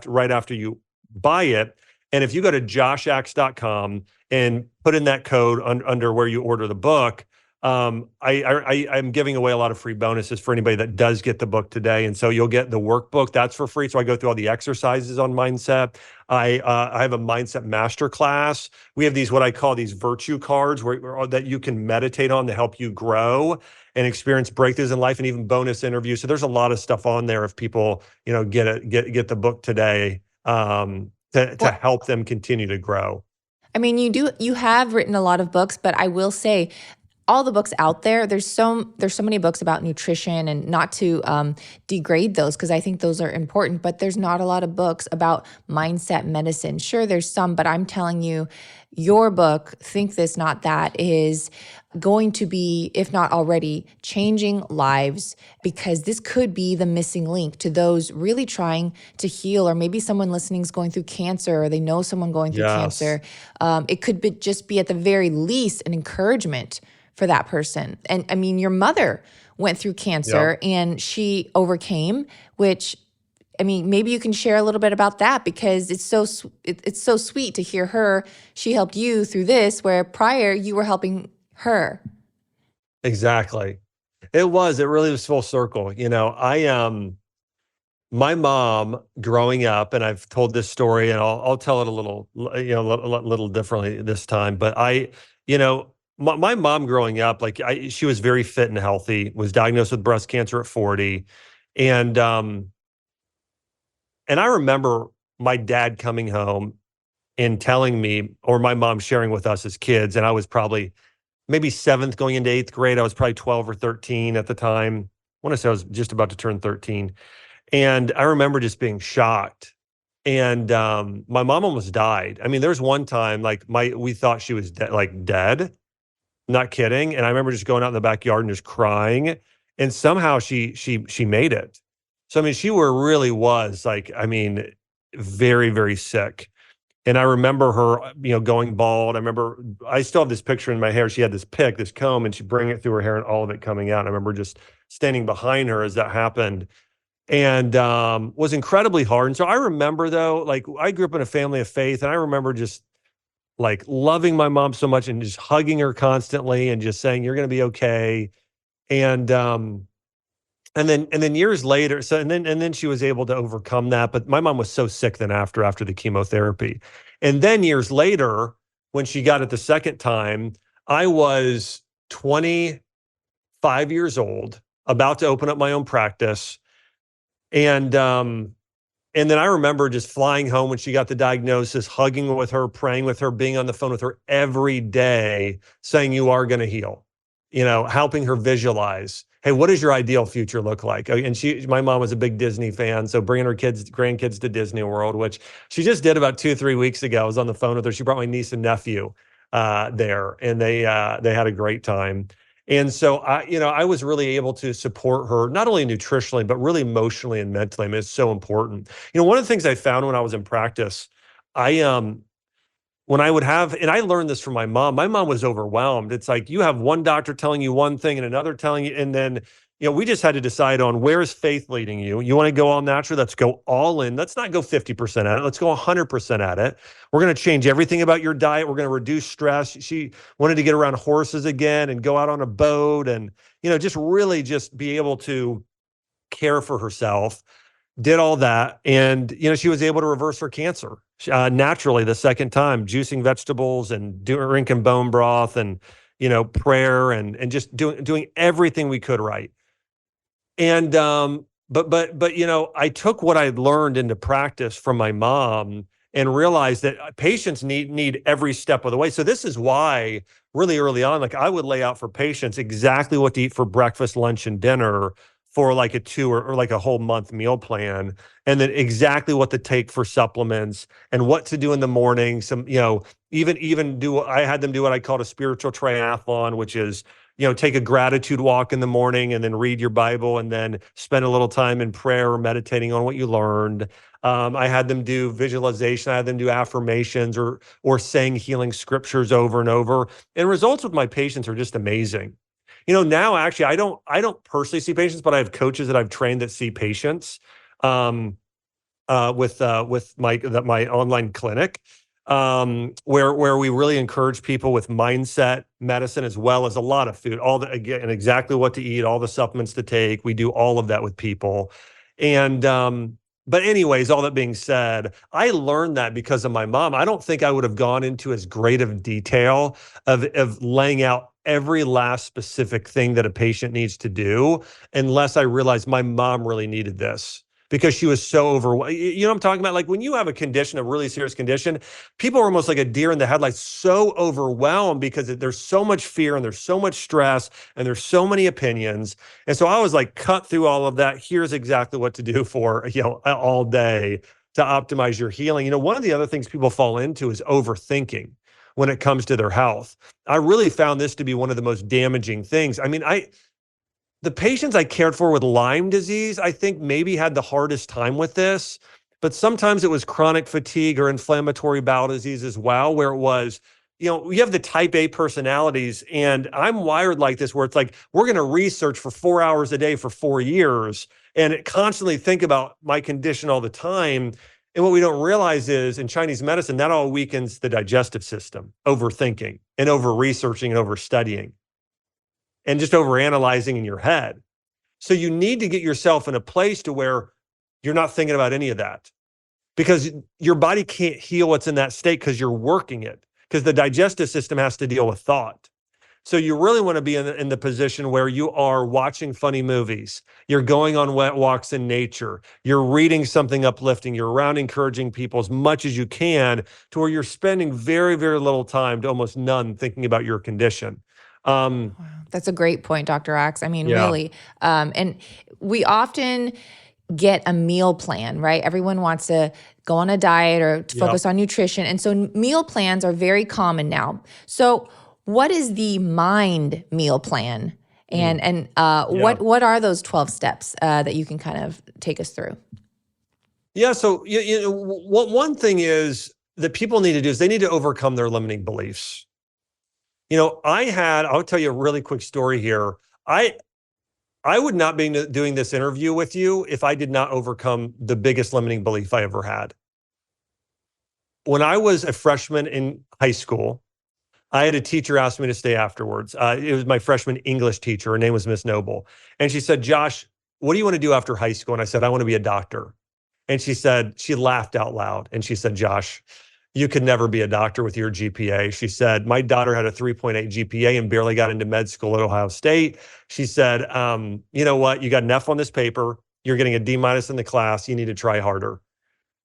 right after you buy it. And if you go to joshax.com and put in that code under where you order the book, I'm giving away a lot of free bonuses for anybody that does get the book today. And so you'll get the workbook. That's for free. So I go through all the exercises on mindset. I have a mindset masterclass. We have these, what I call these virtue cards that you can meditate on to help you grow and experience breakthroughs in life, and even bonus interviews. So there's a lot of stuff on there if people, get the book today. To help them continue to grow. I mean, you have written a lot of books, but I will say, all the books out there, there's so many books about nutrition, and not to degrade those, because I think those are important, but there's not a lot of books about mindset medicine. Sure, there's some, but I'm telling you, your book, Think This, Not That, is going to be, if not already, changing lives, because this could be the missing link to those really trying to heal, or maybe someone listening is going through cancer, or they know someone going through cancer. It could just be, at the very least, an encouragement for that person. And I mean, your mother went through cancer and she overcame, which, I mean, maybe you can share a little bit about that, because it's so sweet to hear her. She helped you through this, where prior you were helping her. Exactly. It really was full circle. My mom growing up, and I've told this story, and I'll tell it a little differently this time, but my mom growing up, like, she was very fit and healthy, was diagnosed with breast cancer at 40. And I remember my dad coming home and telling me, or my mom sharing with us as kids, and I was probably maybe 7th going into 8th grade. I was probably 12 or 13 at the time. I want to say I was just about to turn 13. And I remember just being shocked. And my mom almost died. I mean, there's one time, like, we thought she was dead. Not kidding. And I remember just going out in the backyard and just crying. And somehow she made it. So, I mean, she really was, like, I mean, very, very sick. And I remember her, going bald. I still have this picture in my hair. She had this comb, and she'd bring it through her hair and all of it coming out. And I remember just standing behind her as that happened, and was incredibly hard. And so I remember, though, like, I grew up in a family of faith, and I remember just, like, loving my mom so much and just hugging her constantly and just saying, "You're going to be okay." And then years later, and then she was able to overcome that. But my mom was so sick then after the chemotherapy. And then years later, when she got it the second time, I was 25 years old, about to open up my own practice. And then I remember just flying home when she got the diagnosis, hugging with her, praying with her, being on the phone with her every day, saying, "You are going to heal," helping her visualize. hey, what does your ideal future look like? And my mom was a big Disney fan, so bringing her grandkids to Disney World, which she just did about 2 or 3 weeks ago. I was on the phone with her. She brought my niece and nephew there, and they had a great time. And so I was really able to support her, not only nutritionally, but really emotionally and mentally. I mean, it's so important. One of the things I found when I was in practice, I when I would have, and I learned this from my mom was overwhelmed. It's like you have one doctor telling you one thing and another telling you, and then, we just had to decide on where is faith leading you. You want to go all natural? Let's go all in. Let's not go 50% at it. Let's go 100% at it. We're going to change everything about your diet. We're going to reduce stress. She wanted to get around horses again and go out on a boat and, just really just be able to care for herself, did all that. And, she was able to reverse her cancer naturally the second time, juicing vegetables and drinking bone broth and, prayer and just doing everything we could right. And, but, I took what I'd learned into practice from my mom and realized that patients need every step of the way. So this is why really early on, like I would lay out for patients exactly what to eat for breakfast, lunch, and dinner for like a 2 or like a whole month meal plan, and then exactly what to take for supplements and what to do in the morning. Some, I had them do what I called a spiritual triathlon, which is, take a gratitude walk in the morning and then read your Bible and then spend a little time in prayer or meditating on what you learned. I had them do visualization. I had them do affirmations or saying healing scriptures over and over. And results with my patients are just amazing. Now actually I don't personally see patients, but I have coaches that I've trained that see patients with my online clinic, where we really encourage people with mindset medicine as well as a lot of food, all the, again, and exactly what to eat, all the supplements to take. We do all of that with people. And but anyways, all that being said, I learned that because of my mom. I don't think I would have gone into as great of detail of laying out every last specific thing that a patient needs to do unless I realized my mom really needed this because she was so overwhelmed. You know what I'm talking about? Like when you have a condition, a really serious condition, people are almost like a deer in the headlights, so overwhelmed because there's so much fear and there's so much stress and there's so many opinions. And so I was like, cut through all of that. Here's exactly what to do for, all day to optimize your healing. One of the other things people fall into is overthinking when it comes to their health. I really found this to be one of the most damaging things. I mean, the patients I cared for with Lyme disease, I think maybe had the hardest time with this, but sometimes it was chronic fatigue or inflammatory bowel disease as well, where it was, you have the type A personalities, and I'm wired like this, where it's like, we're going to research for 4 hours a day for 4 years and constantly think about my condition all the time. And what we don't realize is in Chinese medicine, that all weakens the digestive system, overthinking and over researching and over studying and just over analyzing in your head. So you need to get yourself in a place to where you're not thinking about any of that because your body can't heal what's in that state because you're working it, because the digestive system has to deal with thought. So you really want to be in the position where you are watching funny movies, you're going on wet walks in nature, you're reading something uplifting, you're around encouraging people as much as you can to where you're spending very, very little time to almost none thinking about your condition. Wow. That's a great point, Dr. Axe. I mean, Yeah. really. And we often get a meal plan, right? Everyone wants to go on a diet or to focus on nutrition. And so meal plans are very common now. So what is the mind meal plan? And what are those 12 steps that you can kind of take us through? Yeah. So one thing is that people need to do is they need to overcome their limiting beliefs. I'll tell you a really quick story here. I would not be doing this interview with you if I did not overcome the biggest limiting belief I ever had. When I was a freshman in high school, I had a teacher ask me to stay afterwards. It was my freshman English teacher. Her name was Miss Noble. And she said, Josh, what do you want to do after high school? And I said, I want to be a doctor. And she laughed out loud. And she said, Josh, you could never be a doctor with your GPA. She said, my daughter had a 3.8 GPA and barely got into med school at Ohio State. She said, you know what? You got an F on this paper. You're getting a D- in the class. You need to try harder.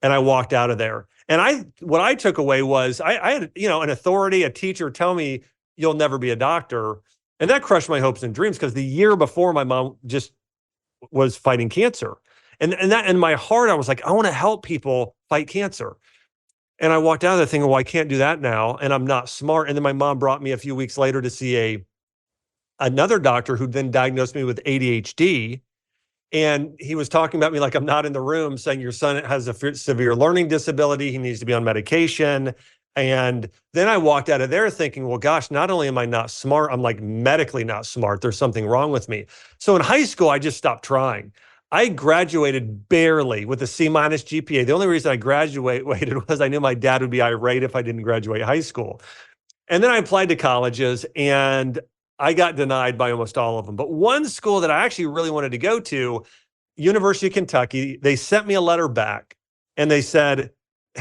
And I walked out of there. And what I took away was I had, an authority, a teacher tell me, you'll never be a doctor. And that crushed my hopes and dreams because the year before my mom just was fighting cancer. And that in my heart, I was like, I want to help people fight cancer. And I walked out of there thinking, well, I can't do that now. And I'm not smart. And then my mom brought me a few weeks later to see another doctor who then diagnosed me with ADHD. And he was talking about me like I'm not in the room, saying your son has a severe learning disability. He needs to be on medication. And then I walked out of there thinking, well, gosh, not only am I not smart, I'm like medically not smart. There's something wrong with me. So in high school, I just stopped trying. I graduated barely with a C minus GPA. The only reason I graduated was I knew my dad would be irate if I didn't graduate high school. And then I applied to colleges and I got denied by almost all of them. But one school that I actually really wanted to go to, University of Kentucky, they sent me a letter back and they said,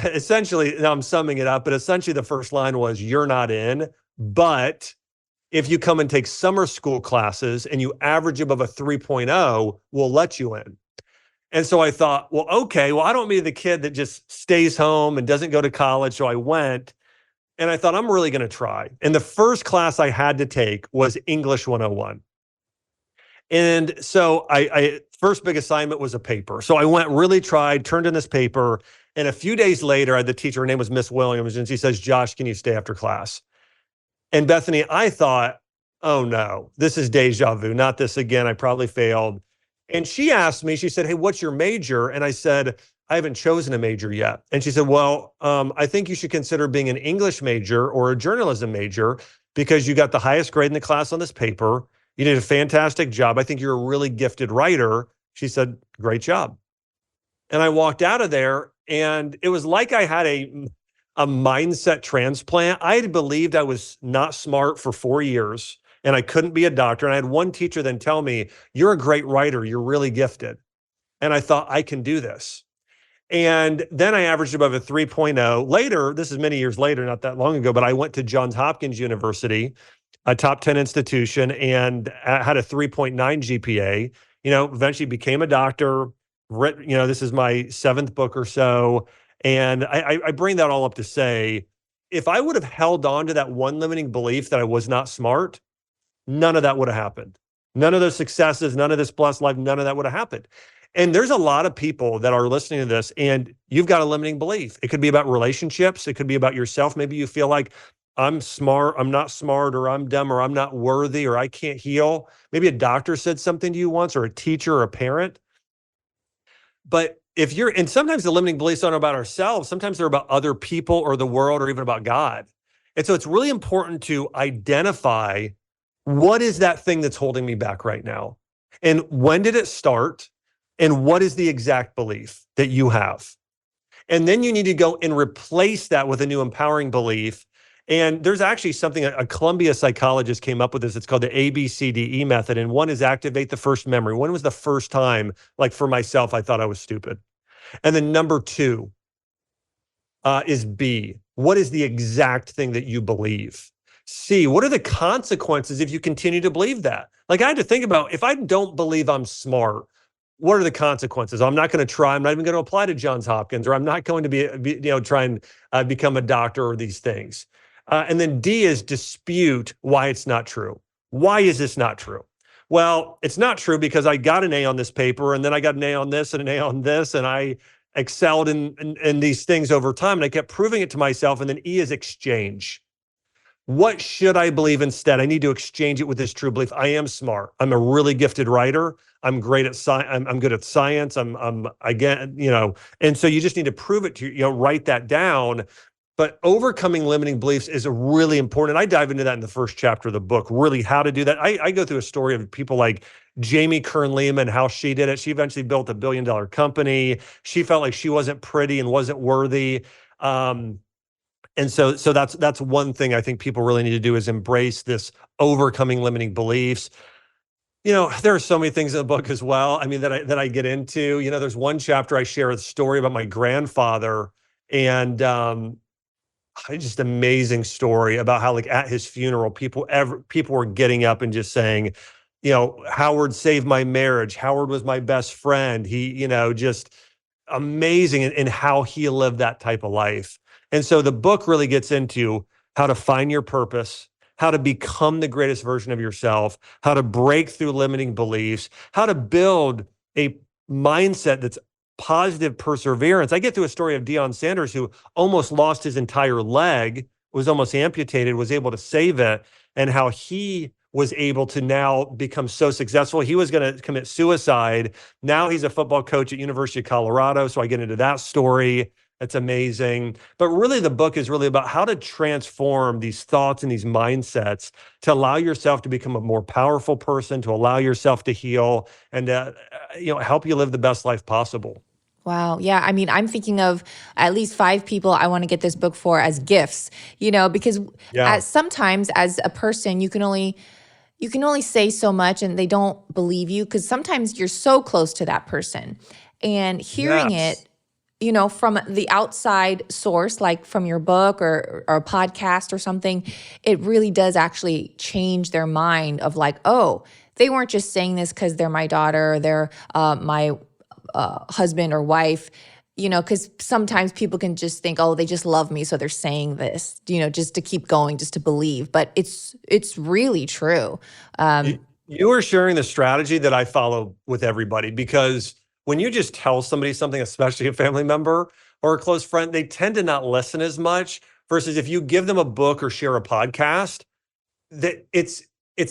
essentially, now I'm summing it up, but essentially the first line was, you're not in, but if you come and take summer school classes and you average above a 3.0, we'll let you in. And so I thought, well, okay, well, I don't be the kid that just stays home and doesn't go to college. So I went. And I thought, I'm really going to try. And the first class I had to take was English 101. And so I first big assignment was a paper. So I went, really tried, turned in this paper. And a few days later, I had the teacher, her name was Miss Williams, and she says, Josh, can you stay after class? And Bethany, I thought, oh no, this is deja vu, not this again. I probably failed. And she asked me, she said, hey, what's your major? And I said, I haven't chosen a major yet. And she said, well, I think you should consider being an English major or a journalism major because you got the highest grade in the class on this paper. You did a fantastic job. I think you're a really gifted writer. She said, great job. And I walked out of there and it was like I had a mindset transplant. I had believed I was not smart for 4 years and I couldn't be a doctor. And I had one teacher then tell me, you're a great writer. You're really gifted. And I thought, I can do this. And then I averaged above a 3.0. Later, this is many years later, not that long ago, but I went to Johns Hopkins University, a top 10 institution, and had a 3.9 GPA. Eventually became a doctor. This is my 7th book or so. And I bring that all up to say, if I would have held on to that one limiting belief that I was not smart, none of that would have happened. None of those successes, none of this blessed life, none of that would have happened. And there's a lot of people that are listening to this and you've got a limiting belief. It could be about relationships. It could be about yourself. Maybe you feel like I'm smart, I'm not smart, or I'm dumb, or I'm not worthy, or I can't heal. Maybe a doctor said something to you once, or a teacher or a parent. But and sometimes the limiting beliefs aren't about ourselves. Sometimes they're about other people or the world or even about God. And so it's really important to identify what is that thing that's holding me back right now? And when did it start? And what is the exact belief that you have? And then you need to go and replace that with a new empowering belief. And there's actually something, a Columbia psychologist came up with this. It's called the ABCDE method. And one is activate the first memory. When was the first time, like for myself, I thought I was stupid? And then number 2 is B. What is the exact thing that you believe? C, what are the consequences if you continue to believe that? Like I had to think about, if I don't believe I'm smart, what are the consequences? I'm not going to try. I'm not even going to apply to Johns Hopkins, or I'm not going to try and become a doctor or these things. And then D is dispute why it's not true. Why is this not true? Well, it's not true because I got an A on this paper, and then I got an A on this and an A on this, and I excelled in these things over time, and I kept proving it to myself. And then E is exchange. What should I believe instead? I need to exchange it with this true belief. I am smart. I'm a really gifted writer. I'm great at science. I'm good at science. And so you just need to prove it to write that down. But overcoming limiting beliefs is really important. I dive into that in the first chapter of the book, really how to do that. I go through a story of people like Jamie Kern-Lehman, how she did it. She eventually built a $1 billion company. She felt like she wasn't pretty and wasn't worthy. And so that's one thing I think people really need to do is embrace this overcoming limiting beliefs. There are so many things in the book as well. I mean, that I get into. There's one chapter I share a story about my grandfather, and just amazing story about how, like, at his funeral, people were getting up and just saying, Howard saved my marriage. Howard was my best friend. He, just amazing in how he lived that type of life. And so the book really gets into how to find your purpose, how to become the greatest version of yourself, how to break through limiting beliefs, how to build a mindset that's positive perseverance. I get to a story of Deion Sanders, who almost lost his entire leg, was almost amputated, was able to save it, and how he was able to now become so successful. He was going to commit suicide. Now he's a football coach at University of Colorado. So I get into that story. That's amazing. But really, the book is really about how to transform these thoughts and these mindsets to allow yourself to become a more powerful person, to allow yourself to heal, and help you live the best life possible. Wow. Yeah. I mean, I'm thinking of at least 5 people I want to get this book for as gifts, because sometimes as a person, you can only say so much and they don't believe you, because sometimes you're so close to that person, and hearing it, from the outside source, like from your book or a podcast or something, it really does actually change their mind of like, oh, they weren't just saying this because they're my daughter or they're my husband or wife, because sometimes people can just think, oh, they just love me, so they're saying this, just to keep going, just to believe. But it's really true. You are sharing the strategy that I follow with everybody, because when you just tell somebody something, especially a family member or a close friend, they tend to not listen as much, versus if you give them a book or share a podcast, that it's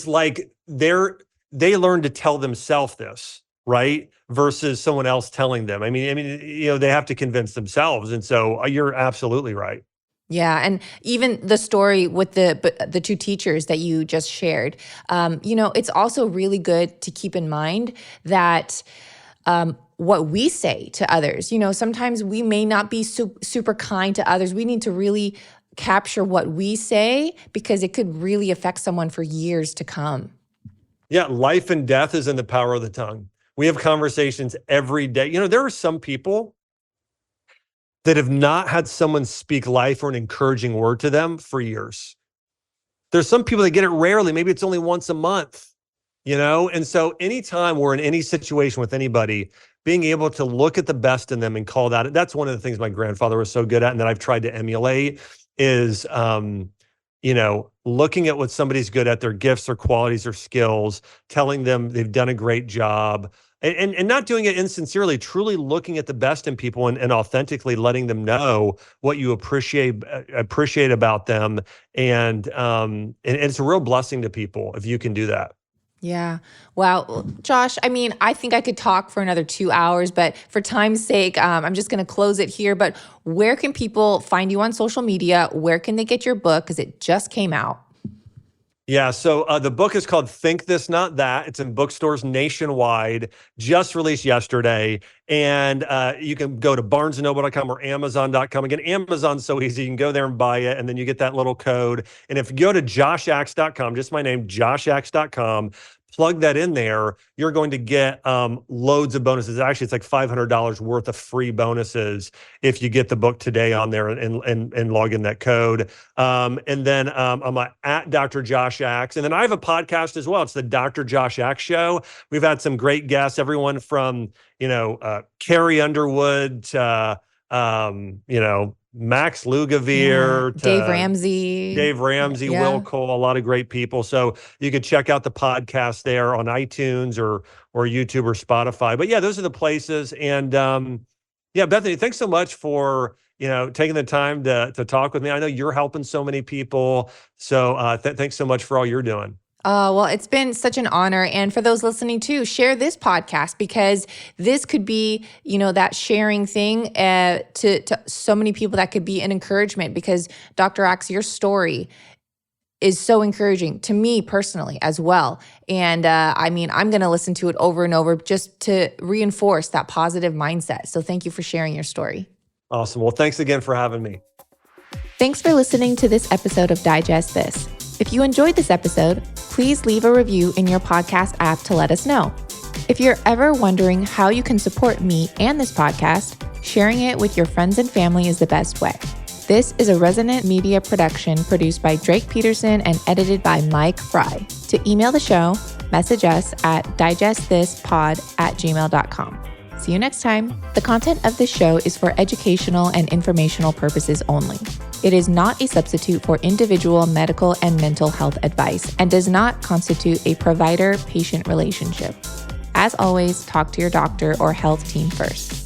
like they learn to tell themselves this, right? Versus someone else telling them. I mean, they have to convince themselves. And so you're absolutely right. Yeah. And even the story with the 2 teachers that you just shared, it's also really good to keep in mind that what we say to others, sometimes we may not be super kind to others. We need to really capture what we say, because it could really affect someone for years to come. Yeah. Life and death is in the power of the tongue. We have conversations every day. There are some people that have not had someone speak life or an encouraging word to them for years. There's some people that get it rarely. Maybe it's only once a month, And so anytime we're in any situation with anybody, being able to look at the best in them and call that, that's one of the things my grandfather was so good at and that I've tried to emulate is, looking at what somebody's good at, their gifts, their qualities, their skills, telling them they've done a great job, and not doing it insincerely, truly looking at the best in people and authentically letting them know what you appreciate about them. And it's a real blessing to people if you can do that. Yeah. Wow. Josh, I think I could talk for another 2 hours, but for time's sake, I'm just going to close it here. But where can people find you on social media? Where can they get your book? Because it just came out. Yeah, so the book is called Think This, Not That. It's in bookstores nationwide, just released yesterday. And you can go to barnesandnoble.com or amazon.com. Again, Amazon's so easy. You can go there and buy it, and then you get that little code. And if you go to joshaxe.com, just my name, joshaxe.com, plug that in there, you're going to get loads of bonuses. Actually, it's like $500 worth of free bonuses if you get the book today on there and log in that code. And then I'm at Dr. Josh Axe. And then I have a podcast as well. It's the Dr. Josh Axe Show. We've had some great guests, everyone from, Carrie Underwood to, Max Lugavere, to Dave Ramsey, Will Cole, a lot of great people. So you could check out the podcast there on iTunes or YouTube or Spotify. But yeah, those are the places. And Bethany, thanks so much for taking the time to talk with me. I know you're helping so many people. So thanks so much for all you're doing. Well, it's been such an honor. And for those listening too, share this podcast, because this could be, that sharing thing to so many people that could be an encouragement, because Dr. Axe, your story is so encouraging to me personally as well. And I'm going to listen to it over and over just to reinforce that positive mindset. So thank you for sharing your story. Awesome. Well, thanks again for having me. Thanks for listening to this episode of Digest This. If you enjoyed this episode, please leave a review in your podcast app to let us know. If you're ever wondering how you can support me and this podcast, sharing it with your friends and family is the best way. This is a Resonant Media production produced by Drake Peterson and edited by Mike Fry. To email the show, message us at digestthispod@gmail.com. See you next time. The content of this show is for educational and informational purposes only. It is not a substitute for individual medical and mental health advice and does not constitute a provider-patient relationship. As always, talk to your doctor or health team first.